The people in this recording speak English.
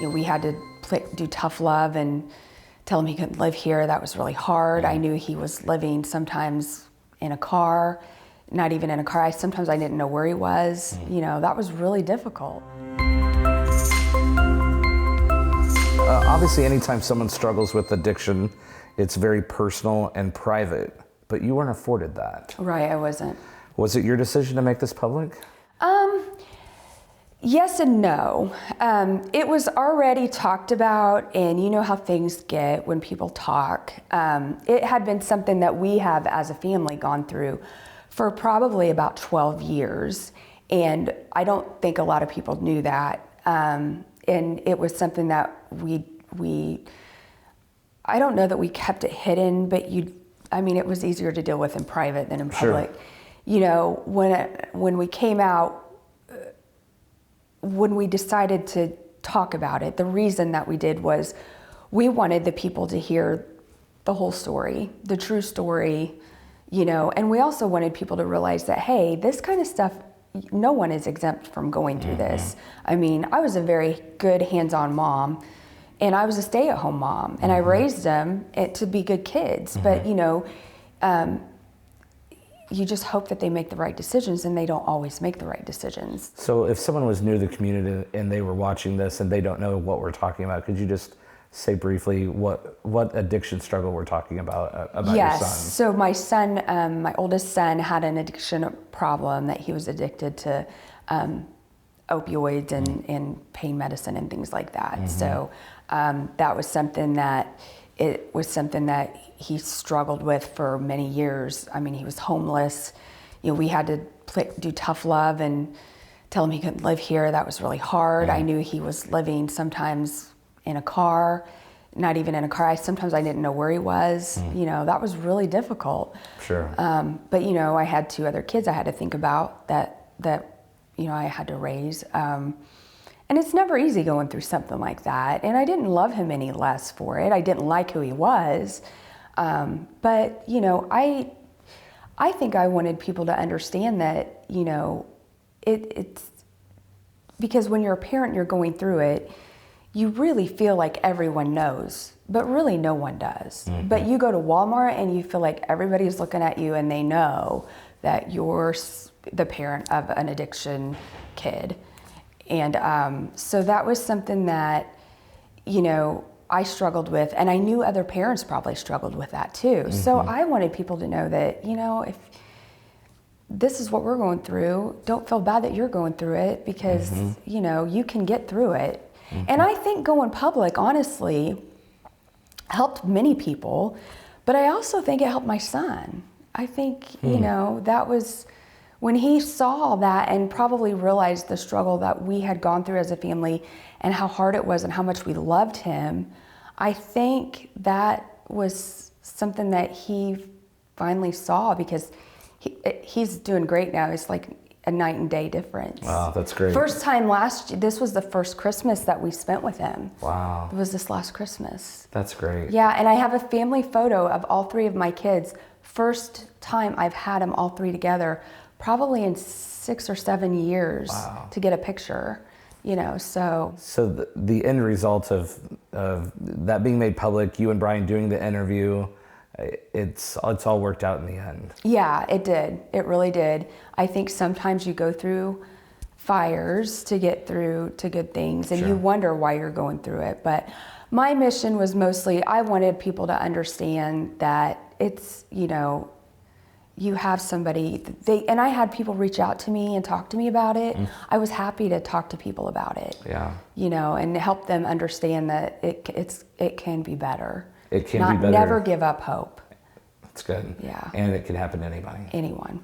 we had to do tough love and tell him he couldn't live here. That was really hard. I knew he was living sometimes in a car, not even in a car. Sometimes I didn't know where he was. That was really difficult. Obviously, anytime someone struggles with addiction, it's very personal and private, but you weren't afforded that. Right, I wasn't. Was it your decision to make this public? Yes and no. It was already talked about, and you know how things get when people talk. It had been something that we have as a family gone through for probably about 12 years, and I don't think a lot of people knew that. And it was something that I don't know that we kept it hidden, but it was easier to deal with in private than in public. Sure. When we came out, when we decided to talk about it, the reason that we did was we wanted the people to hear the whole story, the true story, and we also wanted people to realize that, hey, this kind of stuff, no one is exempt from going through this. I was a very good hands-on mom, and I was a stay-at-home mom, and I raised them to be good kids, but you just hope that they make the right decisions, and they don't always make the right decisions. So if someone was new to the community and they were watching this and they don't know what we're talking about, could you just say briefly what addiction struggle we're talking about your son? Yes, so my son, my oldest son, had an addiction problem that he was addicted to opioids and pain medicine and things like that. So that was something that he struggled with for many years. He was homeless. We had to do tough love and tell him he couldn't live here. That was really hard. I knew he was living sometimes in a car, not even in a car. Sometimes I didn't know where he was. That was really difficult. Sure. But I had 2 other kids I had to think about that I had to raise. And it's never easy going through something like that. And I didn't love him any less for it. I didn't like who he was. But I think I wanted people to understand that, it's because when you're a parent, you're going through it, you really feel like everyone knows, but really no one does. But you go to Walmart and you feel like everybody's looking at you and they know that you're the parent of an addiction kid. And so that was something that, I struggled with, and I knew other parents probably struggled with that too. So I wanted people to know that, if this is what we're going through, don't feel bad that you're going through it, because, you can get through it. And I think going public, honestly, helped many people, but I also think it helped my son. I think, that was when he saw that and probably realized the struggle that we had gone through as a family and how hard it was and how much we loved him. I think that was something that he finally saw, because he's doing great now. It's like a night and day difference. Wow, that's great. First time this was the first Christmas that we spent with him. Wow. It was this last Christmas. That's great. Yeah, and I have a family photo of all 3 of my kids. First time I've had them all 3 together, probably in 6 or 7 years. Wow. To get a picture, so. So the end result of that being made public, you and Brian doing the interview, it's all worked out in the end. Yeah, it did. It really did. I think sometimes you go through fires to get through to good things, and you wonder why you're going through it. But my mission was mostly, I wanted people to understand that it's, you have somebody, and I had people reach out to me and talk to me about it. I was happy to talk to people about it. Yeah. And help them understand that it can be better. It can be better. Never give up hope. That's good. Yeah. And it can happen to anybody. Anyone.